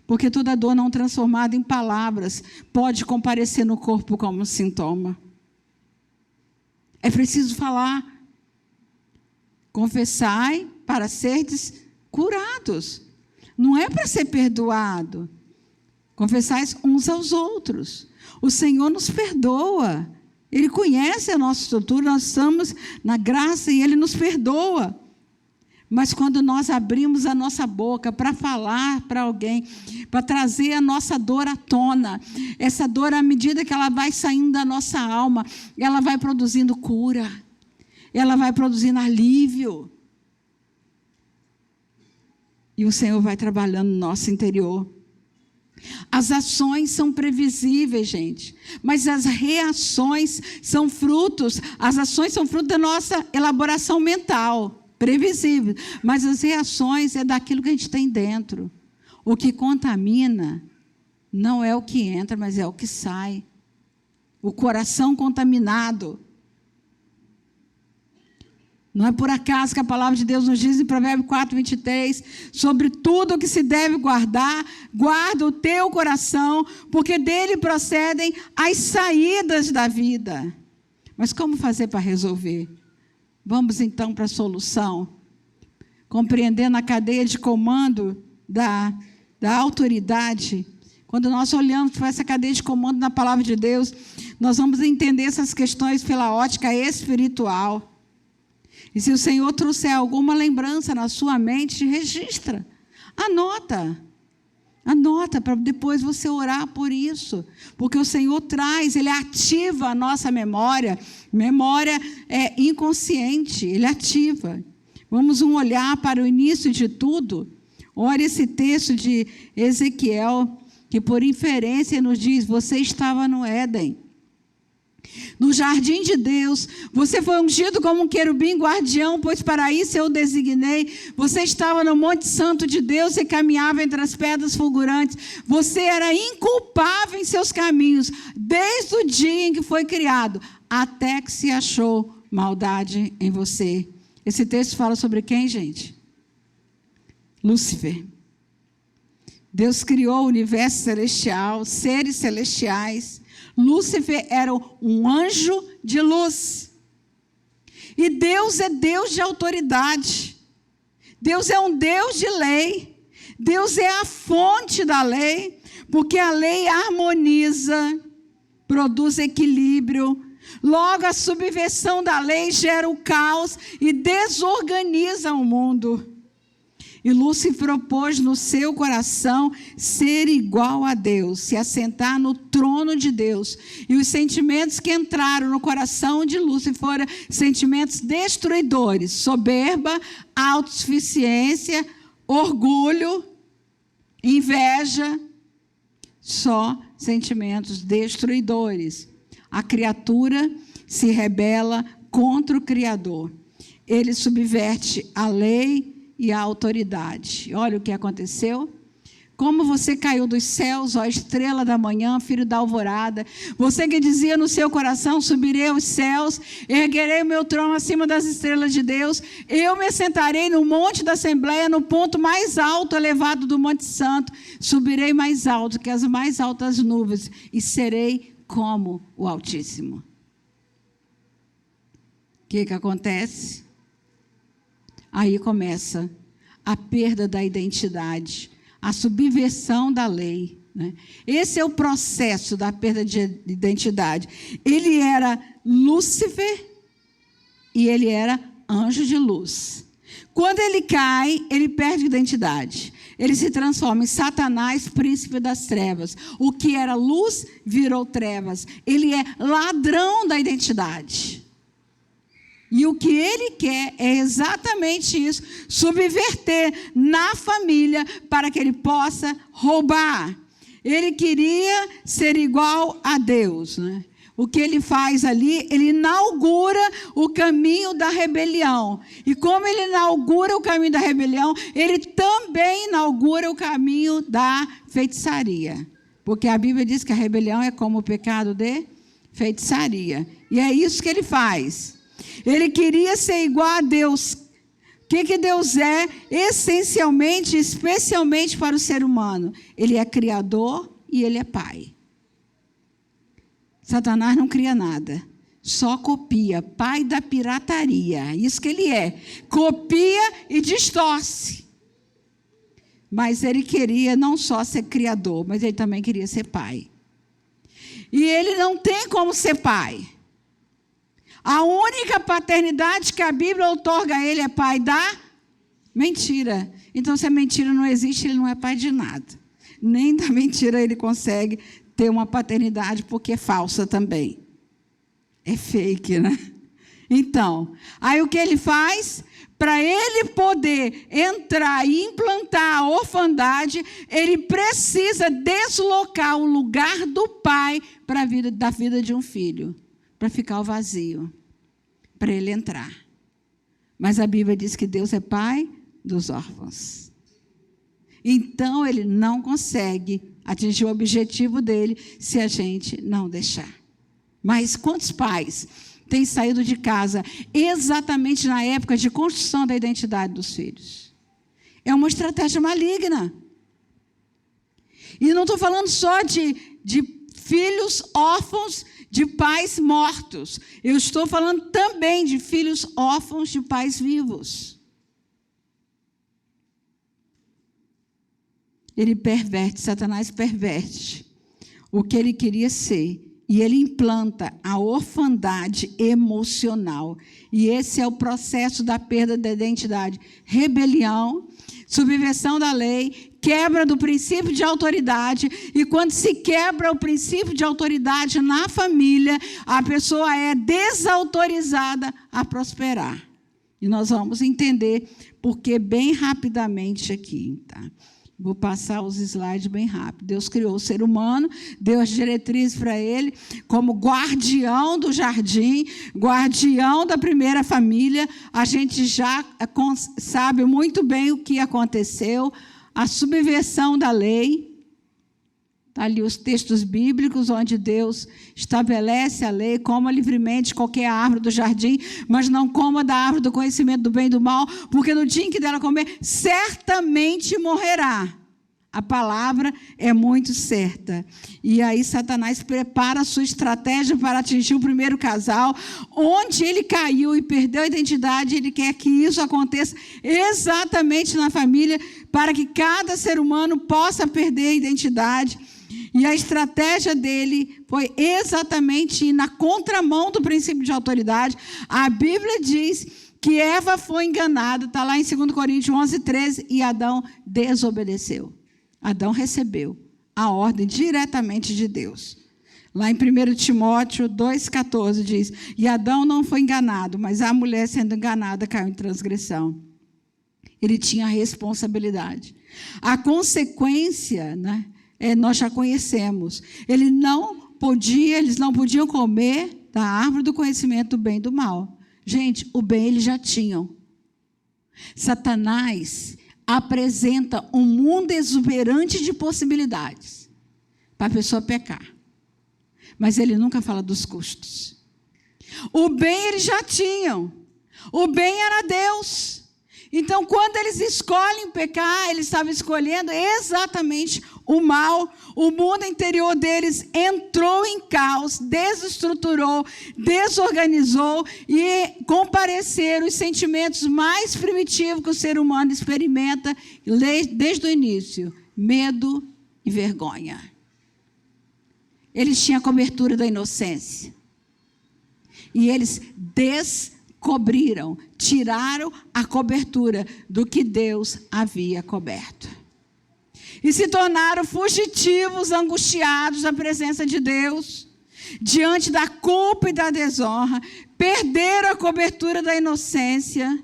Porque toda dor não transformada em palavras pode comparecer no corpo como sintoma. É preciso falar. Confessai para serdes curados. Não é para ser perdoado. Confessais uns aos outros. O Senhor nos perdoa. Ele conhece a nossa estrutura, nós estamos na graça e Ele nos perdoa. Mas quando nós abrimos a nossa boca para falar para alguém, para trazer a nossa dor à tona, essa dor, à medida que ela vai saindo da nossa alma, ela vai produzindo cura, ela vai produzindo alívio. E o Senhor vai trabalhando no nosso interior. As ações são previsíveis, gente, mas as reações são frutos, as ações são fruto da nossa elaboração mental, previsível, mas as reações é daquilo que a gente tem dentro. O que contamina não é o que entra, mas é o que sai. O coração contaminado. Não é por acaso que a palavra de Deus nos diz em Provérbios 4:23, sobre tudo o que se deve guardar, guarda o teu coração, porque dele procedem as saídas da vida. Mas como fazer para resolver? Vamos então para a solução. Compreendendo a cadeia de comando da autoridade. Quando nós olhamos para essa cadeia de comando na palavra de Deus, nós vamos entender essas questões pela ótica espiritual. E se o Senhor trouxer alguma lembrança na sua mente, registra. Anota para depois você orar por isso. Porque o Senhor traz, Ele ativa a nossa memória. Memória é inconsciente, Ele ativa. Vamos olhar para o início de tudo. Olha esse texto de Ezequiel, que por inferência nos diz, você estava no Éden. No jardim de Deus, você foi ungido como um querubim guardião, pois para isso eu o designei. Você estava no Monte Santo de Deus e caminhava entre as pedras fulgurantes. Você era inculpável em seus caminhos, desde o dia em que foi criado, até que se achou maldade em você. Esse texto fala sobre quem, gente? Lúcifer. Deus criou o universo celestial, seres celestiais. Lúcifer era um anjo de luz. E Deus é Deus de autoridade. Deus é um Deus de lei. Deus é a fonte da lei, porque a lei harmoniza, produz equilíbrio. Logo, a subversão da lei gera o caos e desorganiza o mundo. E Lúcifer propôs no seu coração ser igual a Deus, se assentar no trono de Deus. E os sentimentos que entraram no coração de Lúcifer foram sentimentos destruidores: soberba, autossuficiência, orgulho, inveja. Só sentimentos destruidores. A criatura se rebela contra o Criador. Ele subverte a lei e a autoridade. Olha o que aconteceu. Como você caiu dos céus, ó estrela da manhã, filho da alvorada. Você que dizia no seu coração, subirei aos céus, erguerei o meu trono acima das estrelas de Deus. Eu me assentarei no monte da Assembleia, no ponto mais alto, elevado do Monte Santo. Subirei mais alto que as mais altas nuvens e serei como o Altíssimo. O que acontece? Aí começa a perda da identidade, a subversão da lei, né? Esse é o processo da perda de identidade. Ele era Lúcifer e ele era anjo de luz. Quando ele cai, ele perde identidade. Ele se transforma em Satanás, príncipe das trevas. O que era luz virou trevas. Ele é ladrão da identidade. E o que ele quer é exatamente isso, subverter na família para que ele possa roubar. Ele queria ser igual a Deus, né? O que ele faz ali, ele inaugura o caminho da rebelião. E como ele inaugura o caminho da rebelião, ele também inaugura o caminho da feitiçaria. Porque a Bíblia diz que a rebelião é como o pecado de feitiçaria. E é isso que ele faz. Ele queria ser igual a Deus. O que Deus é, essencialmente, especialmente para o ser humano? Ele é criador e ele é pai. Satanás não cria nada, só copia, pai da pirataria. Isso que ele é, copia e distorce. Mas ele queria não só ser criador, mas ele também queria ser pai. E ele não tem como ser pai. A única paternidade que a Bíblia outorga a ele é pai da mentira. Então, se a mentira não existe, ele não é pai de nada. Nem da mentira ele consegue ter uma paternidade, porque é falsa também. É fake, né? Então, aí o que ele faz? Para ele poder entrar e implantar a orfandade, ele precisa deslocar o lugar do pai para da vida de um filho, para ficar o vazio, para ele entrar. Mas a Bíblia diz que Deus é pai dos órfãos. Então, ele não consegue atingir o objetivo dele se a gente não deixar. Mas quantos pais têm saído de casa exatamente na época de construção da identidade dos filhos? É uma estratégia maligna. E não estou falando só de filhos órfãos de pais mortos. Eu estou falando também de filhos órfãos de pais vivos. Ele perverte, Satanás perverte o que ele queria ser. E ele implanta a orfandade emocional. E esse é o processo da perda da identidade. Rebelião, subversão da lei, quebra do princípio de autoridade. E quando se quebra o princípio de autoridade na família, a pessoa é desautorizada a prosperar. E nós vamos entender por que bem rapidamente aqui, tá? Vou passar os slides bem rápido. Deus criou o ser humano, deu as diretrizes para ele, como guardião do jardim, guardião da primeira família. A gente já sabe muito bem o que aconteceu, a subversão da lei. Está ali os textos bíblicos, onde Deus estabelece a lei: coma livremente qualquer árvore do jardim, mas não coma da árvore do conhecimento do bem e do mal, porque no dia em que dela comer, certamente morrerá. A palavra é muito certa. E aí Satanás prepara a sua estratégia para atingir o primeiro casal, onde ele caiu e perdeu a identidade. Ele quer que isso aconteça exatamente na família, para que cada ser humano possa perder a identidade. E a estratégia dele foi exatamente ir na contramão do princípio de autoridade. A Bíblia diz que Eva foi enganada, está lá em 2 Coríntios 11:13, e Adão desobedeceu. Adão recebeu a ordem diretamente de Deus. Lá em 1 Timóteo 2,14 diz: e Adão não foi enganado, mas a mulher, sendo enganada, caiu em transgressão. Ele tinha a responsabilidade. A consequência, né? Nós já conhecemos. Eles não podiam comer da árvore do conhecimento do bem e do mal. Gente, o bem eles já tinham. Satanás apresenta um mundo exuberante de possibilidades para a pessoa pecar. Mas ele nunca fala dos custos. O bem eles já tinham. O bem era Deus. Então, quando eles escolhem pecar, eles estavam escolhendo exatamente o mal. O mundo interior deles entrou em caos, desestruturou, desorganizou e compareceram os sentimentos mais primitivos que o ser humano experimenta desde o início: medo e vergonha. Eles tinham a cobertura da inocência. E eles descobriram, tiraram a cobertura do que Deus havia coberto. E se tornaram fugitivos, angustiados da presença de Deus, diante da culpa e da desonra, perderam a cobertura da inocência,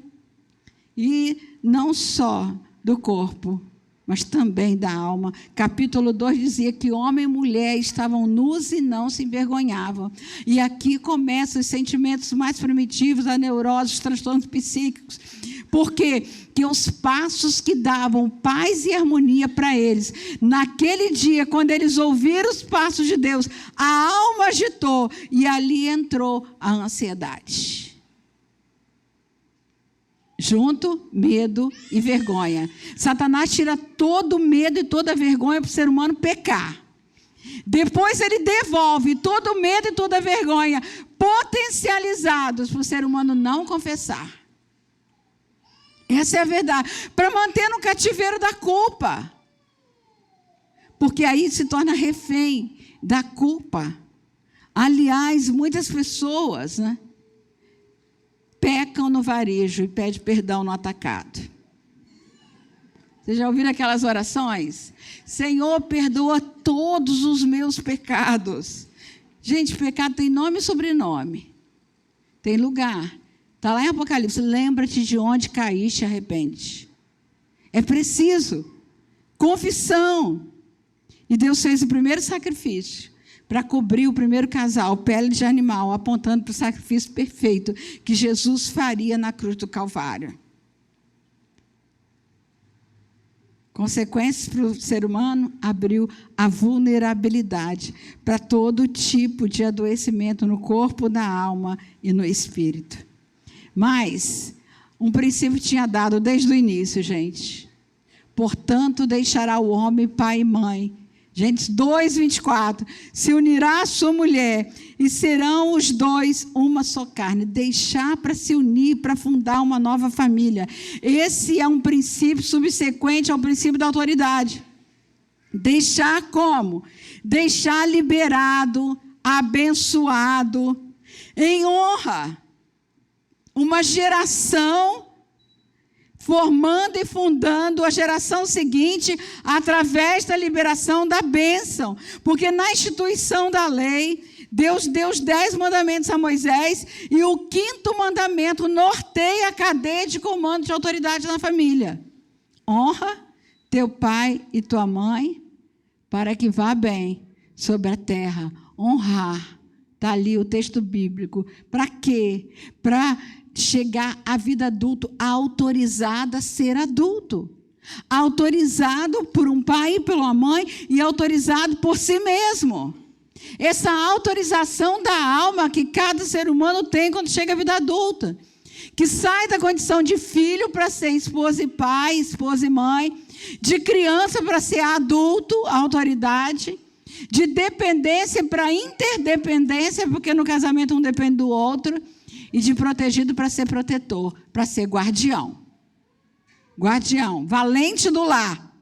e não só do corpo, mas também da alma. Capítulo 2 dizia que homem e mulher estavam nus e não se envergonhavam. E aqui começam os sentimentos mais primitivos, a neurose, os transtornos psíquicos. Por quê? Que os passos que davam paz e harmonia para eles, naquele dia, quando eles ouviram os passos de Deus, a alma agitou e ali entrou a ansiedade. Junto, medo e vergonha. Satanás tira todo o medo e toda a vergonha para o ser humano pecar. Depois ele devolve todo o medo e toda a vergonha potencializados para o ser humano não confessar. Essa é a verdade. Para manter no cativeiro da culpa. Porque aí se torna refém da culpa. Aliás, muitas pessoas, né, pecam no varejo e pedem perdão no atacado. Vocês já ouviram aquelas orações? Senhor, perdoa todos os meus pecados. Gente, pecado tem nome e sobrenome. Tem lugar. Está lá em Apocalipse. Lembra-te de onde caíste e arrepende. É preciso. Confissão. E Deus fez o primeiro sacrifício para cobrir o primeiro casal, pele de animal, apontando para o sacrifício perfeito que Jesus faria na cruz do Calvário. Consequências para o ser humano, abriu a vulnerabilidade para todo tipo de adoecimento no corpo, na alma e no espírito. Mas, um princípio tinha dado desde o início, gente. Portanto, deixará o homem pai e mãe. Gênesis 2:24. Se unirá a sua mulher e serão os dois uma só carne. Deixar para se unir, para fundar uma nova família. Esse é um princípio subsequente ao princípio da autoridade. Deixar como? Deixar liberado, abençoado, em honra. Uma geração formando e fundando a geração seguinte através da liberação da bênção. Porque na instituição da lei, Deus deu os 10 mandamentos a Moisés e o 5º mandamento norteia a cadeia de comando de autoridade na família. Honra teu pai e tua mãe para que vá bem sobre a terra. Honrar. Está ali o texto bíblico. Para quê? Para chegar à vida adulto, autorizado a ser adulto. Autorizado por um pai e pela mãe e autorizado por si mesmo. Essa autorização da alma que cada ser humano tem quando chega à vida adulta. Que sai da condição de filho para ser esposa e pai, esposa e mãe. De criança para ser adulto, autoridade. De dependência para interdependência, porque no casamento um depende do outro. E de protegido para ser protetor, para ser guardião. Guardião, valente do lar.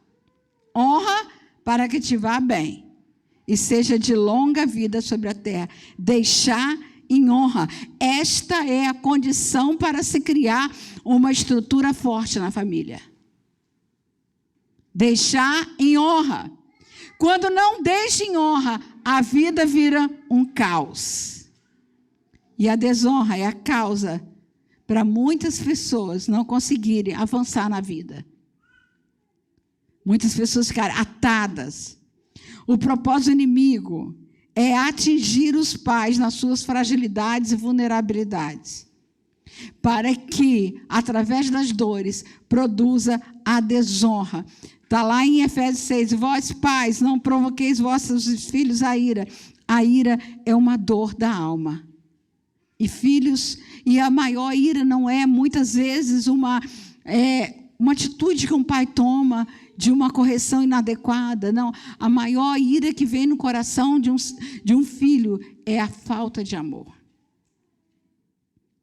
Honra para que te vá bem. E seja de longa vida sobre a terra. Deixar em honra. Esta é a condição para se criar uma estrutura forte na família. Deixar em honra. Quando não deixa em honra, a vida vira um caos. E a desonra é a causa para muitas pessoas não conseguirem avançar na vida. Muitas pessoas ficarem atadas. O propósito do inimigo é atingir os pais nas suas fragilidades e vulnerabilidades, para que, através das dores, produza a desonra. Está lá em Efésios 6, vós pais, não provoqueis vossos filhos a ira. A ira é uma dor da alma. E filhos, e a maior ira não é, muitas vezes, uma atitude que um pai toma de uma correção inadequada. Não, a maior ira que vem no coração de um filho é a falta de amor.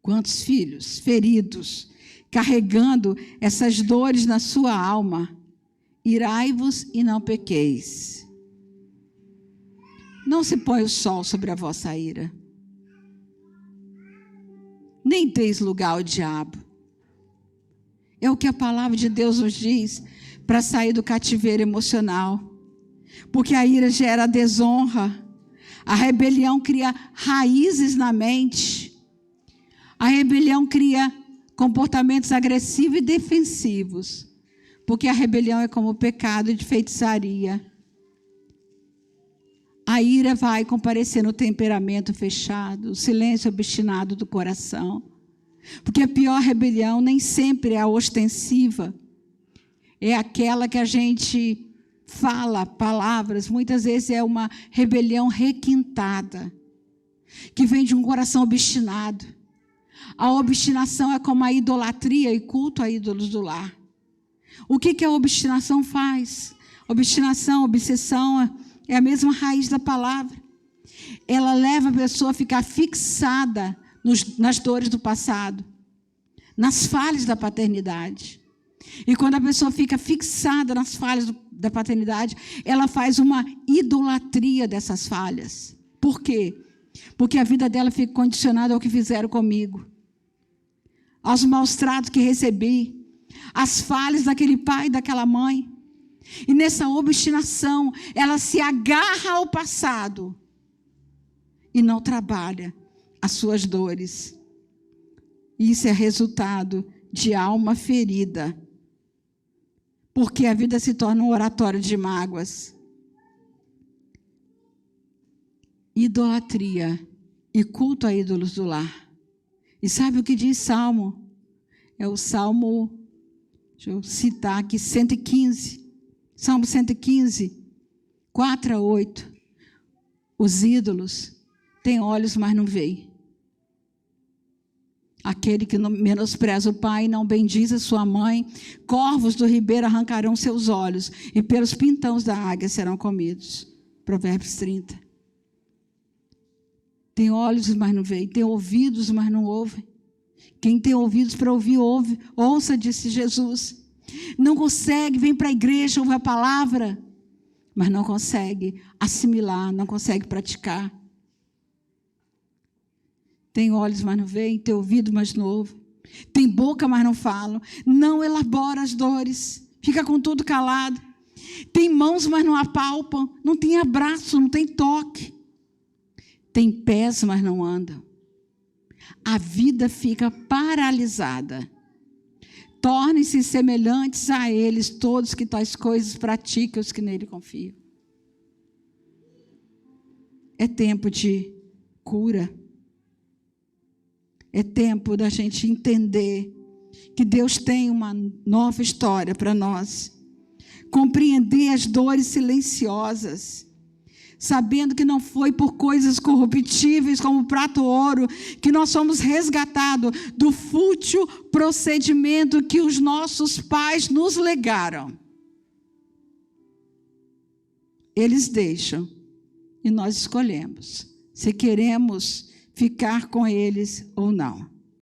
Quantos filhos feridos, carregando essas dores na sua alma. Irai-vos e não pequeis. Não se põe o sol sobre a vossa ira. Nem deis lugar ao diabo. É o que a palavra de Deus nos diz para sair do cativeiro emocional. Porque a ira gera desonra. A rebelião cria raízes na mente. A rebelião cria comportamentos agressivos e defensivos. Porque a rebelião é como o pecado de feitiçaria. A ira vai comparecer no temperamento fechado, o silêncio obstinado do coração. Porque a pior rebelião nem sempre é a ostensiva. É aquela que a gente fala palavras, muitas vezes é uma rebelião requintada, que vem de um coração obstinado. A obstinação é como a idolatria e culto a ídolos do lar. O que a obstinação faz? Obstinação, obsessão é a mesma raiz da palavra. Ela leva a pessoa a ficar fixada nas dores do passado, nas falhas da paternidade. E quando a pessoa fica fixada nas falhas da paternidade, ela faz uma idolatria dessas falhas. Por quê? Porque a vida dela fica condicionada ao que fizeram comigo, aos maus tratos que recebi, às falhas daquele pai e daquela mãe. E nessa obstinação, ela se agarra ao passado e não trabalha as suas dores. Isso é resultado de alma ferida, porque a vida se torna um oratório de mágoas. Idolatria e culto a ídolos do lar. E sabe o que diz Salmo? É o Salmo, deixa eu citar aqui, 115. Salmo 115, 4 a 8. Os ídolos têm olhos, mas não veem. Aquele que não menospreza o pai e não bendiz a sua mãe, corvos do ribeiro arrancarão seus olhos, e pelos pintões da águia serão comidos. Provérbios 30. Tem olhos, mas não veem. Tem ouvidos, mas não ouvem. Quem tem ouvidos para ouvir, ouve. Ouça, disse Jesus. Não consegue, vem para a igreja, ouve a palavra, mas não consegue assimilar, não consegue praticar. Tem olhos, mas não veem. Tem ouvido, mas não ouve. Tem boca, mas não fala. Não elabora as dores. Fica com tudo calado. Tem mãos, mas não apalpam. Não tem abraço, não tem toque. Tem pés, mas não andam. A vida fica paralisada. Tornem-se semelhantes a eles todos que tais coisas praticam, os que nele confiam. É tempo de cura. É tempo da gente entender que Deus tem uma nova história para nós. Compreender as dores silenciosas, sabendo que não foi por coisas corruptíveis como prata ou ouro que nós somos resgatados do fútil procedimento que os nossos pais nos legaram. Eles deixam e nós escolhemos se queremos ficar com eles ou não.